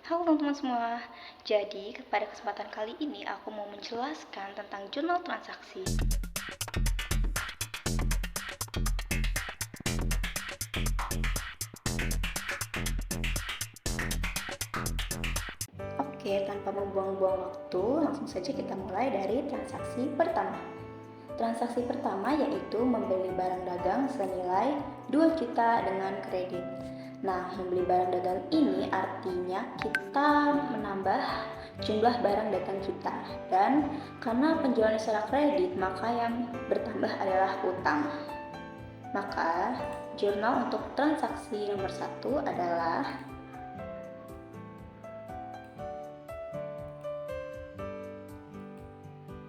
Halo teman-teman semua. Jadi, pada kesempatan kali ini aku mau menjelaskan tentang jurnal transaksi. Oke, tanpa membuang-buang waktu, langsung saja kita mulai dari transaksi pertama. Transaksi pertama yaitu membeli barang dagang senilai 2 juta dengan kredit. Nah, membeli barang dagang ini artinya kita menambah jumlah barang dagang kita, dan karena penjualan secara kredit maka yang bertambah adalah utang. Maka jurnal untuk transaksi nomor 1 adalah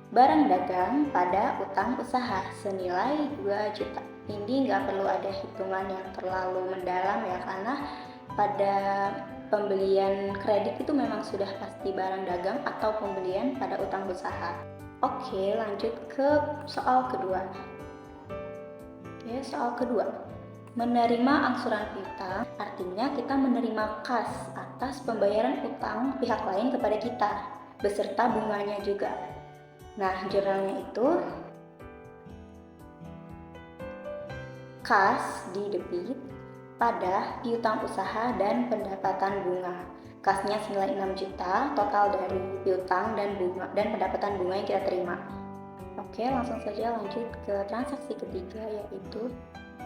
barang dagang pada utang usaha senilai 2 juta. Ini nggak perlu ada hitungan yang terlalu mendalam ya, karena pada pembelian kredit itu memang sudah pasti barang dagang atau pembelian pada utang usaha. Oke, lanjut ke soal kedua. Soal kedua. Menerima angsuran piutang artinya kita menerima kas atas pembayaran utang pihak lain kepada kita, beserta bunganya juga. Nah, jurnalnya itu kas di debit pada piutang usaha dan pendapatan bunga. Kasnya senilai 6 juta, total dari piutang dan bunga dan pendapatan bunga yang kita terima. Oke, langsung saja lanjut ke transaksi ketiga, yaitu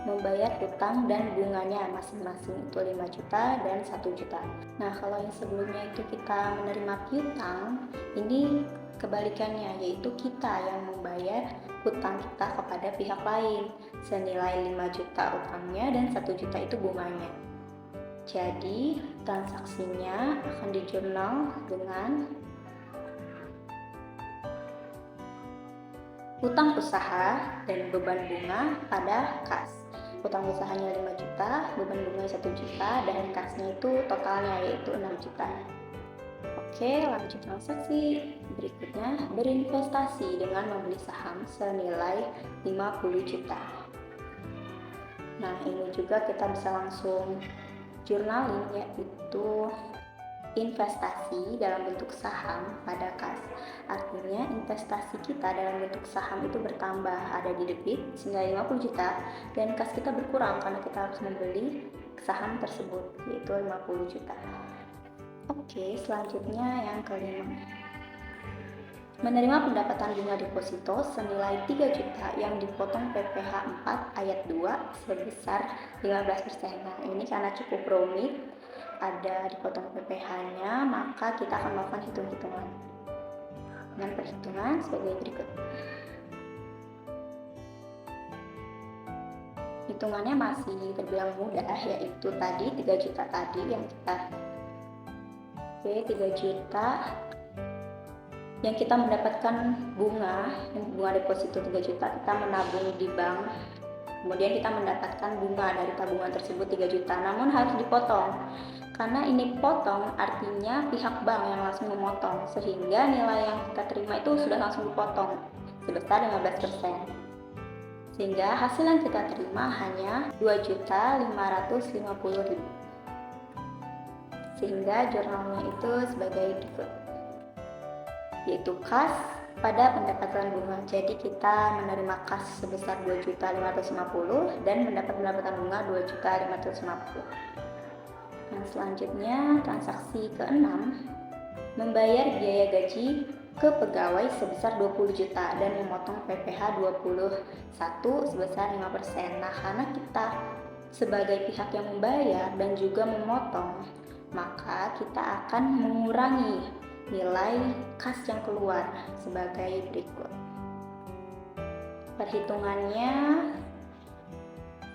membayar utang dan bunganya masing-masing itu 5 juta dan 1 juta. Nah, kalau yang sebelumnya itu kita menerima piutang, ini kebalikannya, yaitu kita yang membayar hutang kita kepada pihak lain senilai 5 juta utangnya dan 1 juta itu bunganya. Jadi transaksinya akan dijurnal dengan utang usaha dan beban bunga pada kas. Utang usahanya 5 juta, beban bunganya 1 juta, dan kasnya itu totalnya yaitu 6 juta. Oke, lanjut transaksi berikutnya, berinvestasi dengan membeli saham senilai 50 juta. Nah, ini juga kita bisa langsung jurnalin, yaitu investasi dalam bentuk saham pada kas. Artinya investasi kita dalam bentuk saham itu bertambah, ada di debit senilai 50 juta, dan kas kita berkurang karena kita harus membeli saham tersebut yaitu 50 juta. Oke, selanjutnya yang kelima. Menerima pendapatan bunga deposito senilai 3 juta yang dipotong PPh 4 ayat 2 sebesar 15%. Nah, ini karena cukup rumit, ada dipotong PPh-nya, maka kita akan melakukan hitung-hitungan. Dengan perhitungan sebagai berikut. Hitungannya masih terbilang mudah, yaitu tadi 3 juta tadi yang kita 3 juta yang kita mendapatkan bunga deposito 3 juta, kita menabung di bank, kemudian kita mendapatkan bunga dari tabungan tersebut 3 juta, namun harus dipotong. Karena ini potong artinya pihak bank yang langsung memotong, sehingga nilai yang kita terima itu sudah langsung dipotong sebesar 15%. Sehingga hasil yang kita terima hanya 2.550.000. Sehingga jurnalnya itu sebagai berikut, yaitu kas pada pendapatan bunga. Jadi kita menerima kas sebesar 2.550.000 dan mendapat pendapatan bunga 2.550.000. Yang selanjutnya transaksi ke-6, membayar biaya gaji ke pegawai sebesar 20 juta dan memotong PPh 21 sebesar 5%. Nah, karena kita sebagai pihak yang membayar dan juga memotong, maka kita akan mengurangi nilai kas yang keluar sebagai berikut. Perhitungannya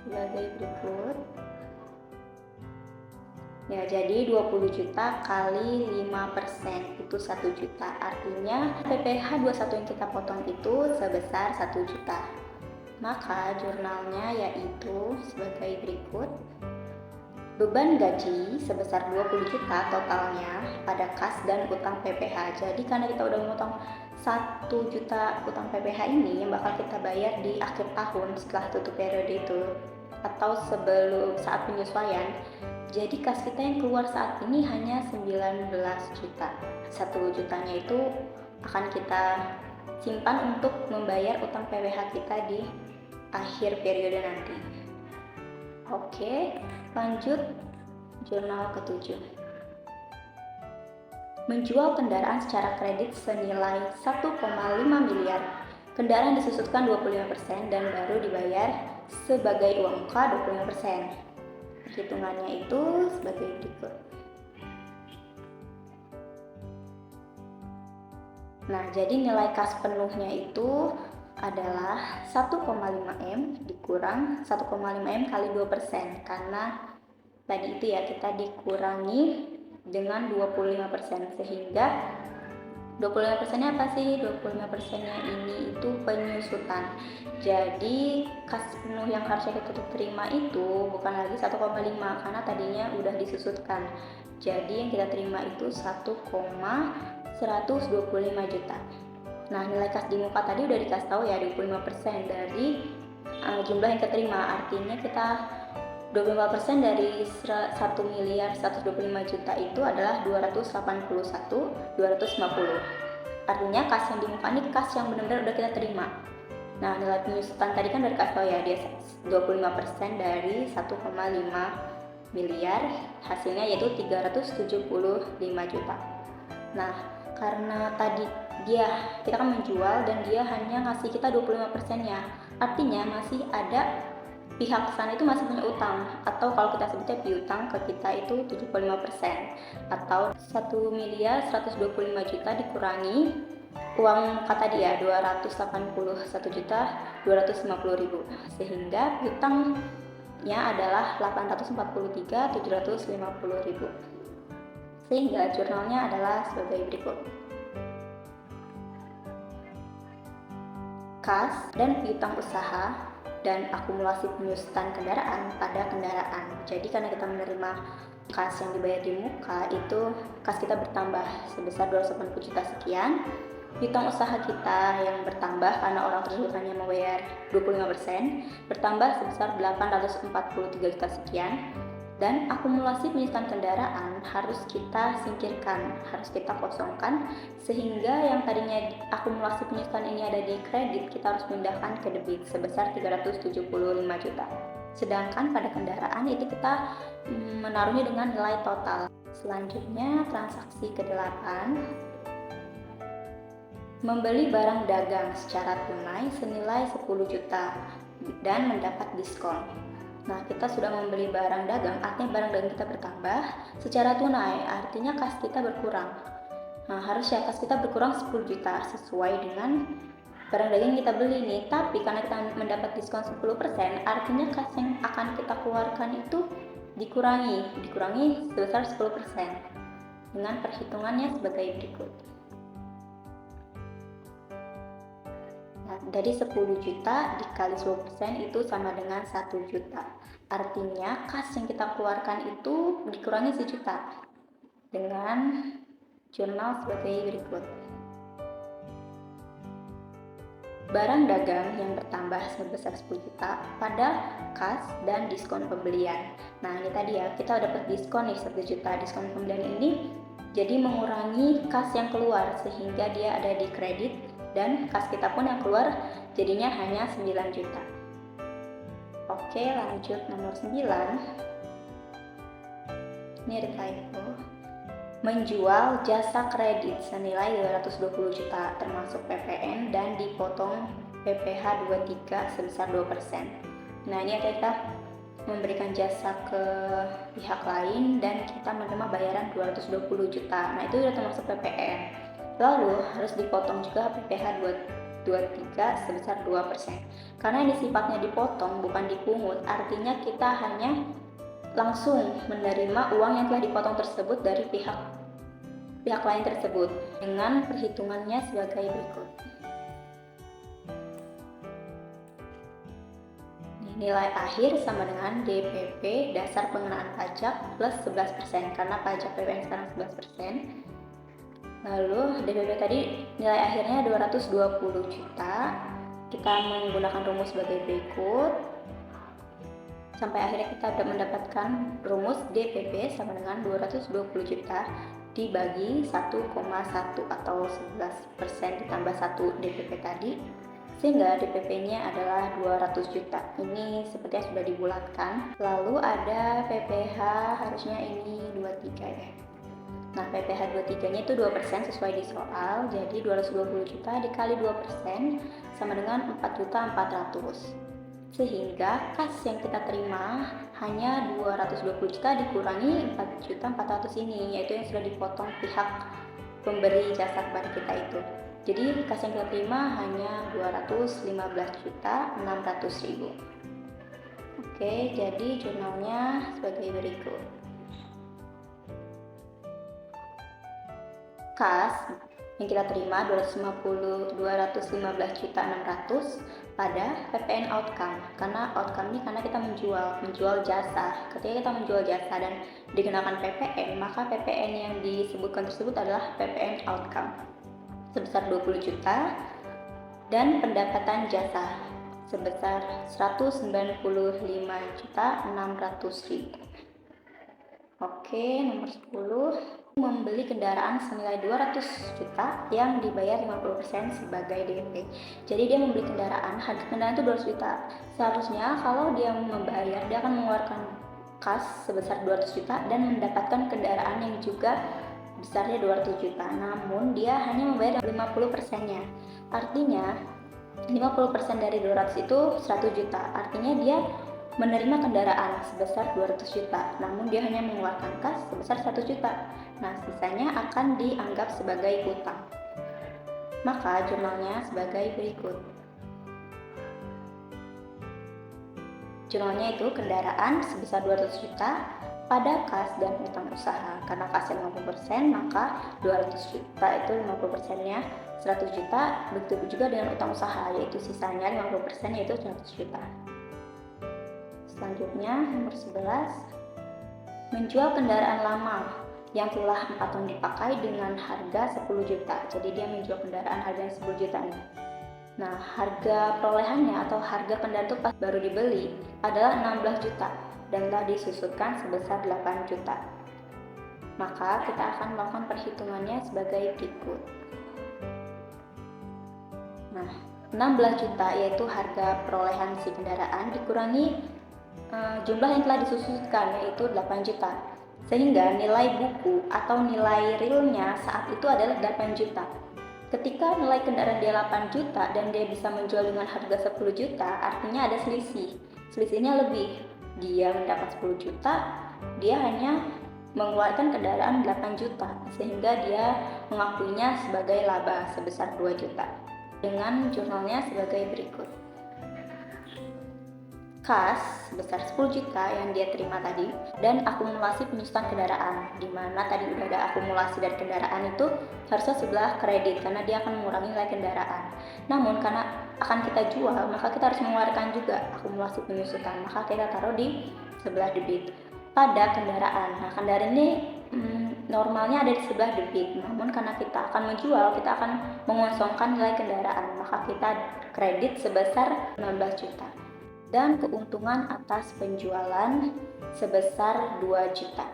sebagai berikut. Ya, jadi 20 juta kali 5% itu 1 juta. Artinya PPh 21 yang kita potong itu sebesar 1 juta. Maka jurnalnya yaitu sebagai berikut. Beban gaji sebesar 20 juta totalnya pada kas dan utang PPh. Jadi karena kita udah memotong 1 juta utang PPh ini yang bakal kita bayar di akhir tahun setelah tutup periode itu atau sebelum saat penyesuaian, Jadi kas kita yang keluar saat ini hanya 19 juta. 1 jutanya itu akan kita simpan untuk membayar utang PWH kita di akhir periode nanti. Oke, lanjut jurnal ke-7. Menjual kendaraan secara kredit senilai 1,5 miliar. Kendaraan disusutkan 25% dan baru dibayar sebagai uang muka 25%. Hitungannya itu sebagai berikut. Nah, jadi nilai kas penuhnya itu adalah 1,5M dikurang 1,5M kali 2%, karena tadi itu ya kita dikurangi dengan 25%, sehingga 25%-nya apa sih? 25%-nya ini itu penyusutan. Jadi kas penuh yang harusnya kita terima itu bukan lagi 1,5 karena tadinya udah disusutkan. Jadi yang kita terima itu 1,125 juta. Nah, nilai kas di muka tadi udah dikasih tahu ya, 25% dari jumlah yang kita terima. Artinya kita 25% dari 1 miliar 125 juta itu adalah 250. Artinya kas yang di muka ini kas yang benar-benar udah kita terima. Nah, nilai penyusutan tadi kan udah dikasih tahu ya, dia 25% dari 1,5 miliar, hasilnya yaitu 375 juta. Nah, karena tadi kita kan menjual dan dia hanya ngasih kita 25%-nya, artinya masih ada pihak sana itu masih punya utang, atau kalau kita sebutnya piutang ke kita itu 75%, atau 1 miliar 125 juta dikurangi uang kata dia 281 juta 250 ribu, sehingga piutangnya adalah 843.750 ribu. Sehingga jurnalnya adalah sebagai berikut. Kas dan piutang usaha dan akumulasi penyusutan kendaraan pada kendaraan. Jadi karena kita menerima kas yang dibayar di muka, itu kas kita bertambah sebesar 280 juta sekian. Piutang usaha kita yang bertambah karena orang tersebut hanya membayar 25%, bertambah sebesar 843 juta sekian. Dan akumulasi penyusutan kendaraan harus kita singkirkan, harus kita kosongkan, sehingga yang tadinya akumulasi penyusutan ini ada di kredit, kita harus pindahkan ke debit sebesar 375 juta. Sedangkan pada kendaraan itu kita menaruhnya dengan nilai total. Selanjutnya transaksi ke-8, membeli barang dagang secara tunai senilai 10 juta dan mendapat diskon. Nah, kita sudah membeli barang dagang, artinya barang dagang kita bertambah secara tunai, artinya kas kita berkurang. Nah, harusnya kas kita berkurang 10 juta sesuai dengan barang dagang yang kita beli nih. Tapi karena kita mendapat diskon 10%, artinya kas yang akan kita keluarkan itu dikurangi sebesar 10%. Dengan perhitungannya sebagai berikut. Nah, dari 10 juta dikali 10% itu sama dengan 1 juta. Artinya kas yang kita keluarkan itu dikurangi 1 juta. Dengan jurnal sebagai berikut. Barang dagang yang bertambah sebesar 10 juta pada kas dan diskon pembelian. Nah, ini tadi ya, kita dapat diskon nih 1 juta. Diskon pembelian ini jadi mengurangi kas yang keluar sehingga dia ada di kredit, dan kas kita pun yang keluar jadinya hanya 9 juta. Oke, lanjut nomor 9. Ini ada typo. Menjual jasa kredit senilai 220 juta termasuk PPN dan dipotong PPh 23 sebesar 2%. Nah, ini kita memberikan jasa ke pihak lain dan kita menerima bayaran 220 juta. Nah, itu sudah termasuk PPN. Lalu harus dipotong juga PPh 23 sebesar 2%. Karena ini sifatnya dipotong bukan dipungut, artinya kita hanya langsung menerima uang yang telah dipotong tersebut dari pihak lain tersebut dengan perhitungannya sebagai berikut. Nilai akhir sama dengan DPP dasar pengenaan pajak plus 11%, karena pajak PPN sekarang 11%. Lalu DPP tadi nilai akhirnya 220 juta. Kita menggunakan rumus sebagai berikut. sampai akhirnya kita dapat mendapatkan rumus DPP sama dengan 220 juta dibagi 1,1 atau 11% ditambah 1 DPP tadi, sehingga DPP-nya adalah 200 juta. Ini sepertinya sudah dibulatkan. Lalu ada PPh, harusnya ini 23 ya. Nah, PPh 23-nya itu 2% sesuai di soal, jadi 220 juta dikali 2% sama dengan 4.400.000. Sehingga kas yang kita terima hanya 220 juta dikurangi 4.400.000 ini, yaitu yang sudah dipotong pihak pemberi jasa kepada kita itu. Jadi kas yang kita terima hanya 215.600.000. Oke, jadi jurnalnya sebagai berikut. Kas yang kita terima 215.600.000 pada PPN outcome, karena outcome ini karena kita menjual jasa. Ketika kita menjual jasa dan dikenakan PPN, maka PPN yang disebutkan tersebut adalah PPN outcome sebesar 20 juta dan pendapatan jasa sebesar 195.600.000. Oke, nomor 10, membeli kendaraan senilai 200 juta yang dibayar 50% sebagai DP. Jadi dia membeli kendaraan, harga kendaraan itu 200 juta. Seharusnya kalau dia membayar, dia akan mengeluarkan kas sebesar 200 juta dan mendapatkan kendaraan yang juga besarnya 200 juta. Namun dia hanya membayar 50%-nya. Artinya 50% dari 200 itu 100 juta. Artinya dia menerima kendaraan sebesar 200 juta, namun dia hanya mengeluarkan kas sebesar 1 juta. Nah, sisanya akan dianggap sebagai hutang. Maka jurnalnya sebagai berikut. Jurnalnya itu kendaraan sebesar 200 juta pada kas dan hutang usaha. Karena kasnya 50%, maka 200 juta itu 50%-nya 100 juta, begitu juga dengan hutang usaha, yaitu sisanya 50% yaitu 100 juta. Selanjutnya, nomor 11, menjual kendaraan lama yang telah 4 tahun dipakai dengan harga 10 juta. Jadi dia menjual kendaraan harganya 10 juta nih. Nah, harga perolehannya atau harga kendaraan itu pas baru dibeli adalah 16 juta dan telah disusutkan sebesar 8 juta. Maka kita akan melakukan perhitungannya sebagai berikut. Nah, 16 juta yaitu harga perolehan si kendaraan dikurangi jumlah yang telah disusutkan, yaitu 8 juta, sehingga nilai buku atau nilai realnya saat itu adalah 8 juta. Ketika nilai kendaraan dia 8 juta dan dia bisa menjual dengan harga 10 juta, artinya ada selisihnya lebih. Dia mendapat 10 juta, dia hanya mengeluarkan kendaraan 8 juta, sehingga dia mengakuinya sebagai laba sebesar 2 juta. Dengan jurnalnya sebagai berikut. Kas sebesar 10 juta yang dia terima tadi dan akumulasi penyusutan kendaraan, di mana tadi udah ada akumulasi dari kendaraan itu harusnya sebelah kredit karena dia akan mengurangi nilai kendaraan. Namun karena akan kita jual, maka kita harus mengeluarkan juga akumulasi penyusutan, maka kita taruh di sebelah debit pada kendaraan. Nah, kendaraan ini normalnya ada di sebelah debit, namun karena kita akan menjual, kita akan mengosongkan nilai kendaraan, maka kita kredit sebesar 16 juta. Dan keuntungan atas penjualan sebesar 2 juta.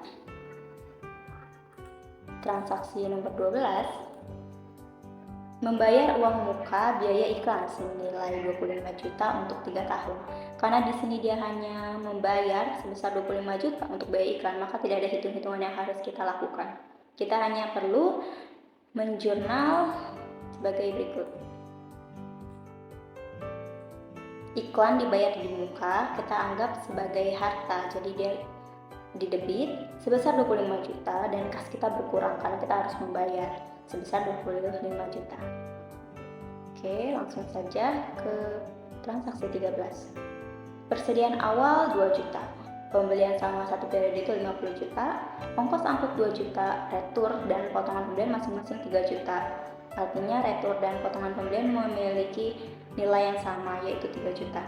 Transaksi nomor 12, membayar uang muka biaya iklan senilai 25 juta untuk 3 tahun. Karena di sini dia hanya membayar sebesar 25 juta untuk biaya iklan, maka tidak ada hitung-hitungan yang harus kita lakukan. Kita hanya perlu menjurnal sebagai berikut. Iklan dibayar di muka, kita anggap sebagai harta, jadi dia di debit sebesar 25 juta dan kas kita berkurang karena kita harus membayar sebesar 25 juta. Oke, langsung saja ke transaksi 13. Persediaan awal 2 juta, pembelian selama 1 periode itu 50 juta, ongkos angkut 2 juta, retur dan potongan pembelian masing-masing 3 juta. Artinya retur dan potongan pembelian memiliki nilai yang sama, yaitu 3 juta.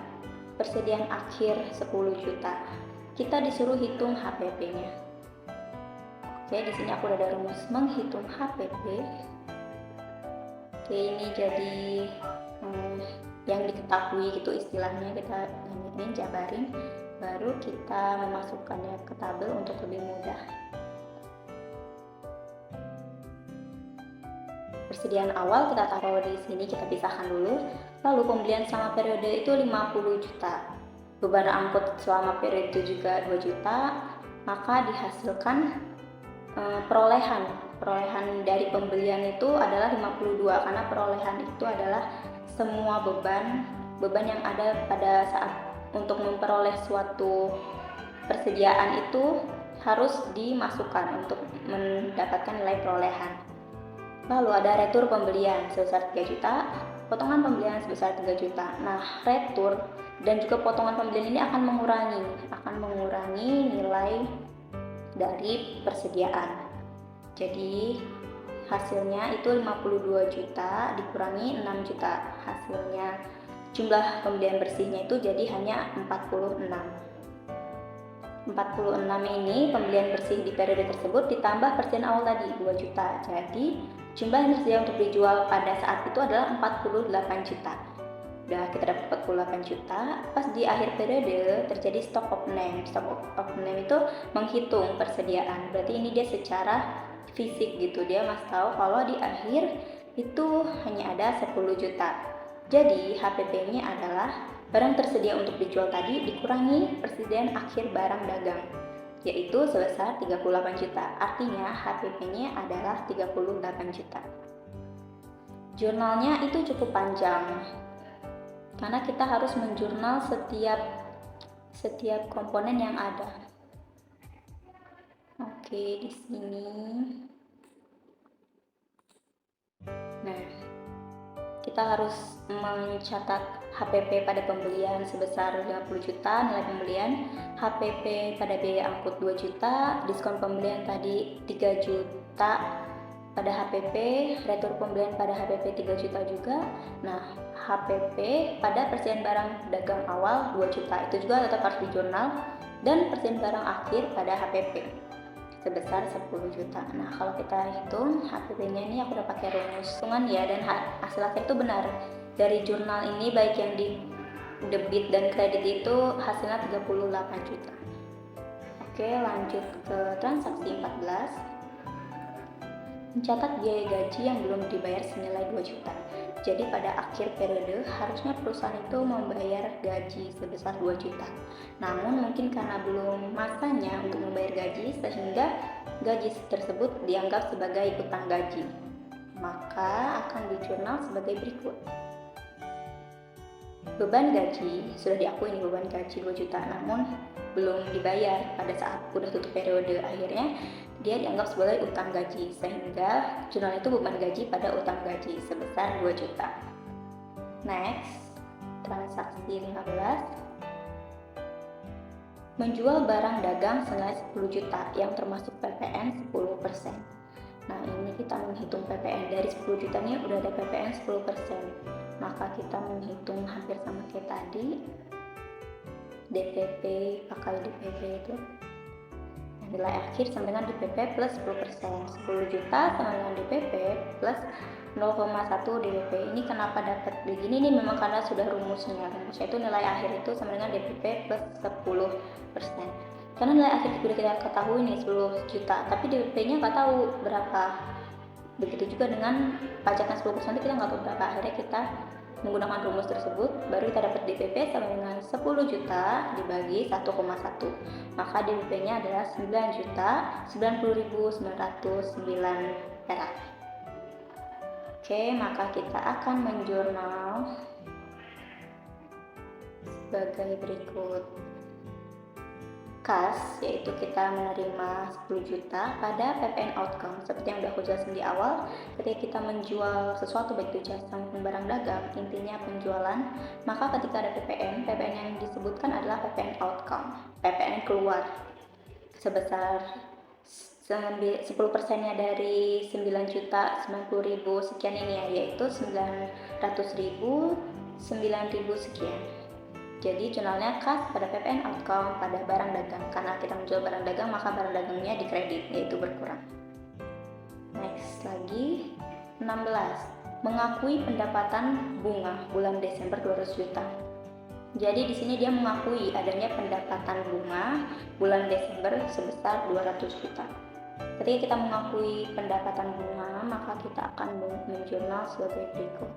Persediaan akhir 10 juta. Kita disuruh hitung HPP-nya. Oke, di sini aku udah ada rumus menghitung HPP. Oke, ini jadi yang diketahui gitu istilahnya, kita ini jabarin. Baru kita memasukkannya ke tabel untuk lebih mudah. Persediaan awal kita taruh di sini, kita pisahkan dulu. Lalu pembelian selama periode itu 50 juta. Beban angkut selama periode itu juga 2 juta. Maka dihasilkan perolehan dari pembelian itu adalah 52, karena perolehan itu adalah semua beban yang ada pada saat untuk memperoleh suatu persediaan itu harus dimasukkan untuk mendapatkan nilai perolehan. Lalu ada retur pembelian sebesar 3 juta, potongan pembelian sebesar 3 juta. Nah, retur dan juga potongan pembelian ini akan mengurangi nilai dari persediaan. Jadi hasilnya itu 52 juta dikurangi 6 juta. Hasilnya jumlah pembelian bersihnya itu jadi hanya 46. 46 ini pembelian bersih di periode tersebut ditambah persediaan awal tadi 2 juta. Jadi jumlah yang tersedia untuk dijual pada saat itu adalah 48 juta. Udah kita dapat 48 juta. Pas di akhir periode terjadi stock of name. Stock of name itu menghitung persediaan. Berarti ini dia secara fisik gitu. Dia masih tahu kalau di akhir itu hanya ada 10 juta. Jadi HPP-nya adalah barang tersedia untuk dijual tadi dikurangi persediaan akhir barang dagang, yaitu sebesar 38 juta. Artinya HPP-nya adalah 38 juta. Jurnalnya itu cukup panjang, karena kita harus menjurnal setiap komponen yang ada. Oke, di sini. Nah, kita harus mencatat HPP pada pembelian sebesar 50 juta nilai pembelian, HPP pada biaya angkut 2 juta, diskon pembelian tadi 3 juta pada HPP, retur pembelian pada HPP 3 juta juga. Nah, HPP pada persediaan barang dagang awal 2 juta itu juga tetap harus dijurnal, dan persediaan barang akhir pada HPP sebesar 10 juta. Nah, kalau kita hitung HPP-nya ini aku udah pakai rumus hitungan ya, dan hasil akhir itu benar. Dari jurnal ini baik yang di debit dan kredit itu hasilnya 38 juta. Oke, lanjut ke transaksi 14. Mencatat biaya gaji yang belum dibayar senilai 2 juta. Jadi pada akhir periode harusnya perusahaan itu membayar gaji sebesar 2 juta. Namun mungkin karena belum masanya untuk membayar gaji sehingga gaji tersebut dianggap sebagai utang gaji. Maka akan dijurnal sebagai berikut. Beban gaji sudah diakui ini beban gaji 2 juta, namun belum dibayar pada saat udah tutup periode, akhirnya dia dianggap sebagai utang gaji, sehingga jurnal itu beban gaji pada utang gaji sebesar 2 juta. Next, transaksi 15. Menjual barang dagang senilai 10 juta yang termasuk PPN 10%. Nah, ini kita menghitung PPN dari 10 juta ini udah ada PPN 10%. Maka kita menghitung hampir sama kayak tadi. DPP pakai DPP itu nilai akhir sama dengan DPP plus 10%. 10 juta sama dengan DPP plus 0,1 DPP. Ini kenapa dapat begini? Ini memang karena sudah rumusnya. Rumusnya itu nilai akhir itu sama dengan DPP plus 10%. Karena nilai akhir sudah kita ketahui nih 10 juta, tapi DPP-nya nggak tahu berapa. Begitu juga dengan pajaknya 10% kita nggak tahu berapa. Akhirnya kita menggunakan rumus tersebut, baru kita dapat DPP sama dengan 10 juta dibagi 1,1. Maka DPP-nya adalah 9.90.909 perak. Oke, maka kita akan menjurnal sebagai berikut. Kas, yaitu kita menerima 10 juta pada PPN outcome. Seperti yang udah aku jelasin di awal, ketika kita menjual sesuatu baik itu jasa maupun barang dagang, intinya penjualan, maka ketika ada PPN yang disebutkan adalah PPN outcome. PPN keluar sebesar 10%-nya dari 9.090.000 sekian ini ya, yaitu 900.000, 9.000 sekian. Jadi jurnalnya kas pada PPN outcome pada barang dagang. Karena kita menjual barang dagang, maka barang dagangnya dikredit, yaitu berkurang. Next lagi, 16. Mengakui pendapatan bunga bulan Desember 200 juta. Jadi di sini dia mengakui adanya pendapatan bunga bulan Desember sebesar 200 juta. Ketika kita mengakui pendapatan bunga, maka kita akan menjurnal sebagai berikut.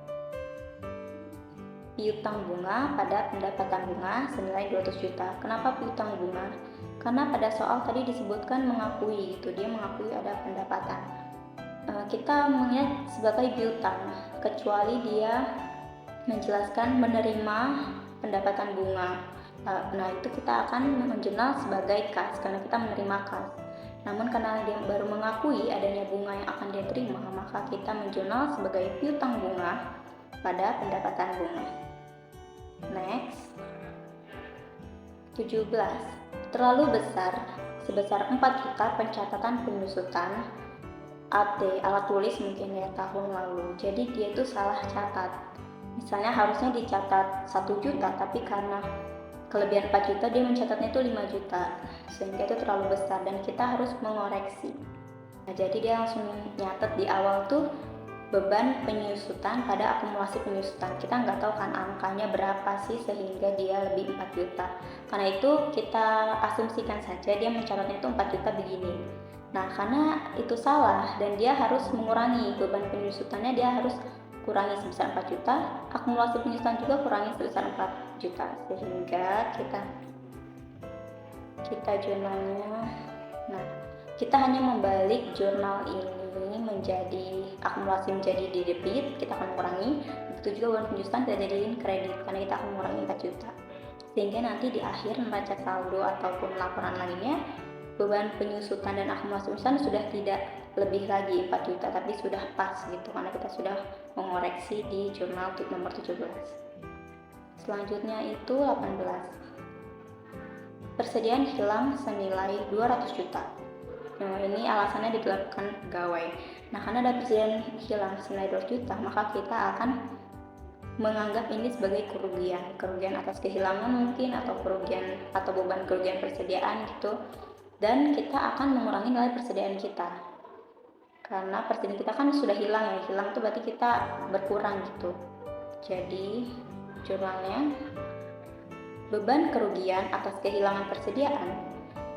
Piutang bunga pada pendapatan bunga senilai 200 juta. Kenapa piutang bunga? Karena pada soal tadi disebutkan mengakui, gitu. Dia mengakui ada pendapatan. Kita melihat sebagai piutang, kecuali dia menjelaskan menerima pendapatan bunga. Nah, itu kita akan menjurnal sebagai kas karena kita menerima kas. Namun karena dia baru mengakui adanya bunga yang akan dia terima, maka kita menjurnal sebagai piutang bunga pada pendapatan bunga. Next. 17. Terlalu besar sebesar 4 juta pencatatan penyusutan AT, alat tulis mungkin ya, tahun lalu. Jadi dia itu salah catat. Misalnya harusnya dicatat 1 juta, tapi karena kelebihan 4 juta dia mencatatnya itu 5 juta, sehingga itu terlalu besar dan kita harus mengoreksi. Nah, jadi dia langsung nyatet di awal tuh beban penyusutan pada akumulasi penyusutan. Kita nggak tahu kan angkanya berapa sih sehingga dia lebih 4 juta. Karena itu kita asumsikan saja dia mencatatnya itu 4 juta begini. Nah, karena itu salah dan dia harus mengurangi beban penyusutannya, dia harus kurangi sebesar 4 juta, akumulasi penyusutan juga kurangi sebesar 4 juta, sehingga kita jurnalnya, nah kita hanya membalik jurnal ini menjadi akumulasi menjadi di debit, kita akan mengurangi, begitu juga beban penyusutan kita jadiin kredit karena kita akan mengurangi 4 juta, sehingga nanti di akhir neraca saldo ataupun laporan lainnya beban penyusutan dan akumulasi penyusutan sudah tidak lebih lagi 4 juta, tapi sudah pas gitu karena kita sudah mengoreksi di jurnal nomor 17. Selanjutnya itu 18. Persediaan hilang senilai 200 juta. Nah, ini alasannya digelapkan pegawai. Nah, karena ada persediaan hilang senilai 200 juta, maka kita akan menganggap ini sebagai kerugian atas kehilangan mungkin, atau kerugian atau beban kerugian persediaan gitu. Dan kita akan mengurangi nilai persediaan kita karena persediaan kita kan sudah hilang ya, hilang itu berarti kita berkurang gitu. Jadi jurnalnya beban kerugian atas kehilangan persediaan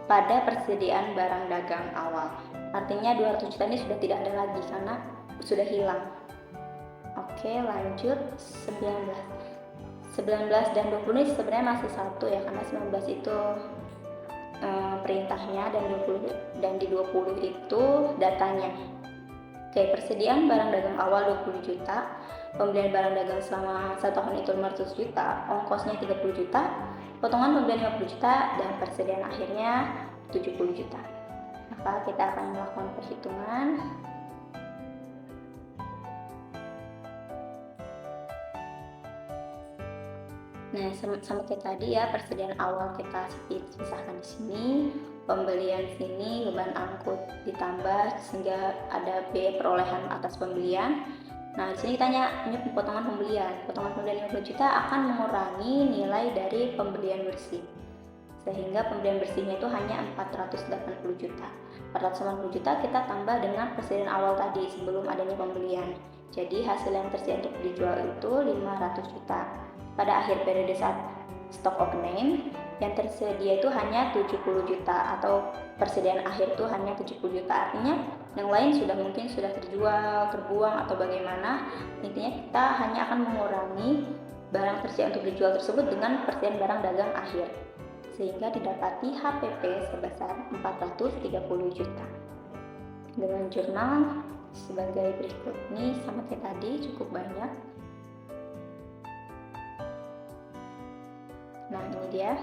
pada persediaan barang dagang awal, artinya 200 juta ini sudah tidak ada lagi karena sudah hilang. Oke, lanjut 19 dan 20 ini sebenarnya masih satu ya, karena 19 itu perintahnya dan di 20 itu datanya. Oke, persediaan barang dagang awal 20 juta, pembelian barang dagang selama 1 tahun itu 500 juta, ongkosnya 30 juta, potongan pembelian 50 juta, dan persediaan akhirnya 70 juta. Maka kita akan melakukan perhitungan. Nah, sama kayak tadi ya, persediaan awal kita pisahkan di sini, pembelian sini, beban angkut ditambah sehingga ada biaya perolehan atas pembelian. Nah, di sini kita hanya potongan pembelian. Potongan pembelian 50 juta akan mengurangi nilai dari pembelian bersih. Sehingga pembelian bersihnya itu hanya 480 juta. 480 juta kita tambah dengan persediaan awal tadi sebelum adanya pembelian. Jadi hasil yang tersedia untuk dijual itu 500 juta. Pada akhir periode saat stock of name yang tersedia itu hanya 70 juta, atau persediaan akhir itu hanya 70 juta. Artinya yang lain mungkin sudah terjual, terbuang, atau bagaimana. Intinya kita hanya akan mengurangi barang tersedia untuk dijual tersebut dengan persediaan barang dagang akhir, sehingga didapati HPP sebesar 430 juta. Dengan jurnal sebagai berikut. Ini sama kayak tadi, cukup banyak. Nah, ini dia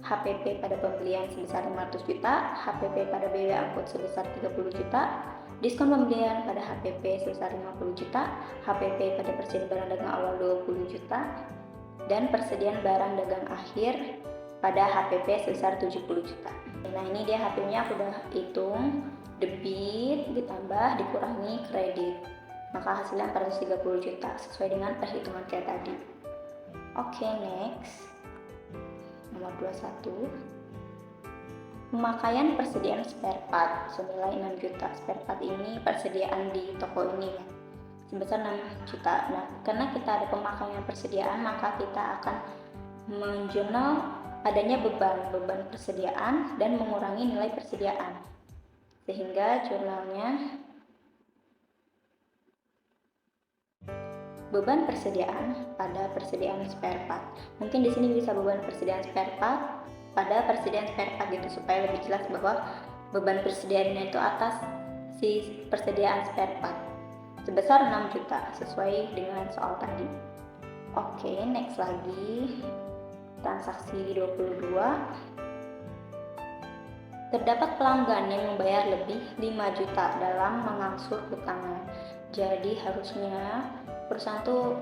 HPP pada pembelian sebesar 500 juta, HPP pada biaya angkut sebesar 30 juta, diskon pembelian pada HPP sebesar 50 juta, HPP pada persediaan barang dagang awal 20 juta, dan persediaan barang dagang akhir pada HPP sebesar 70 juta. Nah, ini dia HP-nya aku udah hitung, debit ditambah dikurangi kredit, maka hasilnya 430 juta sesuai dengan perhitungan kayak tadi. Oke, next. Nomor 21, pemakaian persediaan spare part senilai 6 juta. Spare part ini persediaan di toko ini ya, sebesar 6 juta. Nah, karena kita ada pemakaian persediaan, maka kita akan menjurnal adanya beban persediaan dan mengurangi nilai persediaan. Sehingga jurnalnya beban persediaan pada persediaan spare part. Mungkin di sini bisa beban persediaan spare part pada persediaan spare part gitu, supaya lebih jelas bahwa beban persediaannya itu atas si persediaan spare part sebesar 6 juta sesuai dengan soal tadi. Oke, next lagi transaksi 22. Terdapat pelanggan yang membayar lebih 5 juta dalam mengangsur hutangnya. Jadi harusnya perusahaan tuh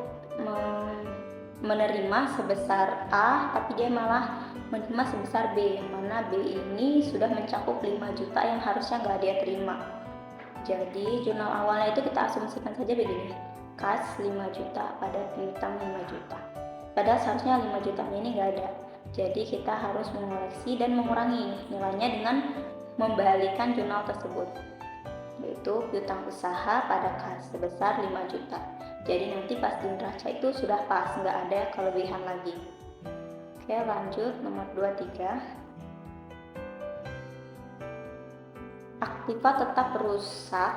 menerima sebesar A, tapi dia malah menerima sebesar B, yang mana B ini sudah mencakup 5 juta yang harusnya nggak dia terima. Jadi jurnal awalnya itu kita asumsikan saja begini, kas 5 juta pada piutang 5 juta. Padahal seharusnya 5 jutanya ini nggak ada. Jadi kita harus mengoreksi dan mengurangi nilainya dengan membalikan jurnal tersebut, yaitu piutang usaha pada kas sebesar 5 juta. Jadi nanti pas di neraca itu sudah pas, nggak ada kelebihan lagi. Oke, lanjut nomor 23. Aktiva tetap rusak,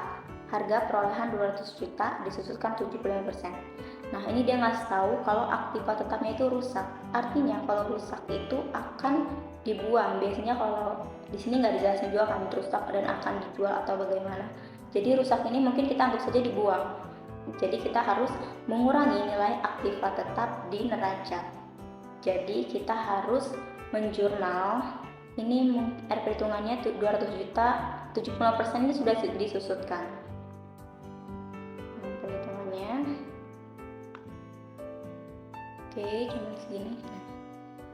harga perolehan 200 juta disusutkan 75%. Nah, ini dia ngasih tahu kalau aktiva tetapnya itu rusak. Artinya kalau rusak itu akan dibuang. Biasanya kalau di sini nggak dijelasin juga akan rusak dan akan dijual atau bagaimana. Jadi rusak ini mungkin kita anggap saja dibuang. Jadi kita harus mengurangi nilai aktiva tetap di neraca. Jadi kita harus menjurnal, ini perhitungannya 200 juta, 75% ini sudah disusutkan. Perhitungannya oke, cuma segini.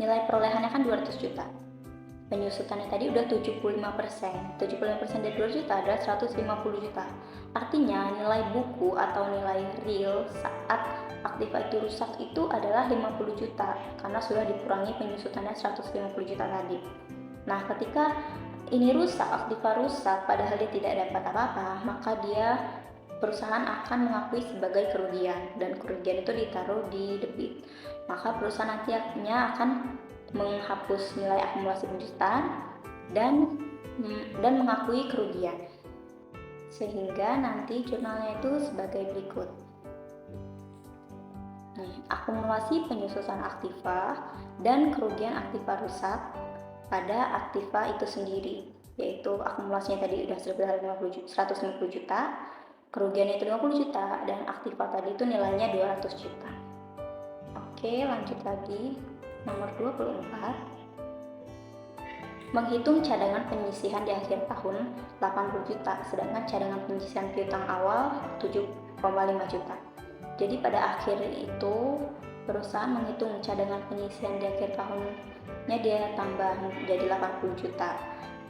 Nilai perolehannya kan 200 juta. Penyusutannya tadi udah 75%. 75% dari 200 juta adalah 150 juta. Artinya nilai buku atau nilai real saat aktiva itu rusak itu adalah 50 juta karena sudah dikurangi penyusutannya 150 juta tadi. Nah, ketika ini rusak, aktiva rusak padahal dia tidak dapat apa-apa, maka perusahaan akan mengakui sebagai kerugian dan kerugian itu ditaruh di debit. Maka perusahaan nantinya akan menghapus nilai akumulasi penjutaan dan mengakui kerugian. Sehingga nanti jurnalnya itu sebagai berikut. Akumulasi penyusutan aktiva dan kerugian aktiva rusak pada aktiva itu sendiri, yaitu akumulasinya tadi udah sebesar 150 juta, kerugiannya itu 50 juta, dan aktiva tadi itu nilainya 200 juta. Oke, lanjut lagi. Nomor 24. Menghitung cadangan penyisihan di akhir tahun 80 juta, sedangkan cadangan penyisihan piutang awal 7,5 juta. Jadi pada akhir itu perusahaan menghitung cadangan penyisihan di akhir tahunnya dia tambah jadi 80 juta.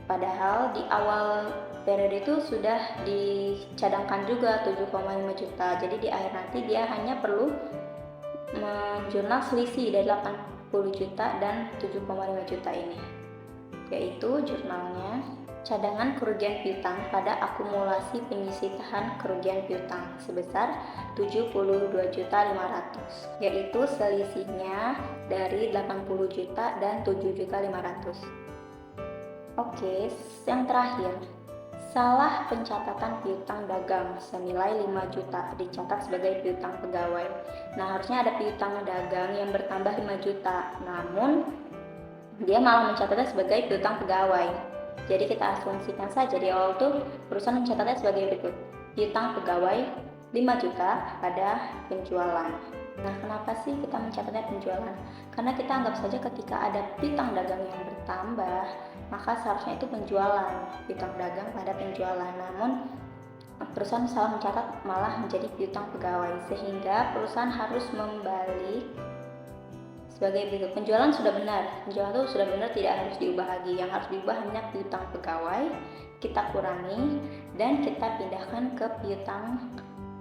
Padahal di awal periode itu sudah dicadangkan juga 7,5 juta. Jadi di akhir nanti dia hanya perlu menjurnal selisih dari 80 juta dan 7,5 juta ini, yaitu jurnalnya cadangan kerugian piutang pada akumulasi penyisihan kerugian piutang sebesar 72.500.000, yaitu selisihnya dari 80 juta dan 7.500.000. Oke, yang terakhir, salah pencatatan piutang dagang senilai 5 juta dicatat sebagai piutang pegawai. Nah, harusnya ada piutang dagang yang bertambah 5 juta, namun dia malah mencatatnya sebagai piutang pegawai. Jadi kita asumsikan saja di awal tuh perusahaan mencatatnya sebagai berikut: piutang pegawai 5 juta pada penjualan. Nah, kenapa sih kita mencatatnya penjualan? Karena kita anggap saja ketika ada piutang dagang yang bertambah, maka seharusnya itu penjualan, piutang dagang pada penjualan. Namun perusahaan salah mencatat, malah menjadi piutang pegawai, sehingga perusahaan harus membalik sebagai berikut: penjualan sudah benar, penjualan itu sudah benar, tidak harus diubah lagi. Yang harus diubah hanya piutang pegawai, kita kurangi dan kita pindahkan ke piutang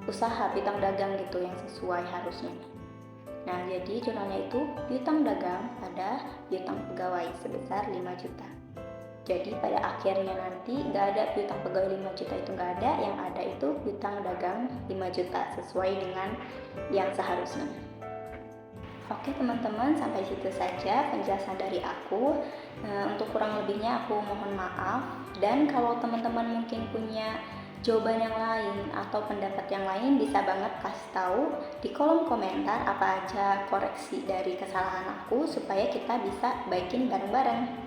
usaha, piutang dagang gitu yang sesuai harusnya. Nah, jadi jurnalnya itu piutang dagang pada piutang pegawai sebesar 5 juta. Jadi pada akhirnya nanti nggak ada piutang pegawai 5 juta, itu nggak ada, yang ada itu piutang dagang 5 juta sesuai dengan yang seharusnya. Oke teman-teman, sampai situ saja penjelasan dari aku. Untuk kurang lebihnya aku mohon maaf. Dan kalau teman-teman mungkin punya jawaban yang lain atau pendapat yang lain, bisa banget kasih tahu di kolom komentar apa aja koreksi dari kesalahan aku supaya kita bisa baikin bareng-bareng.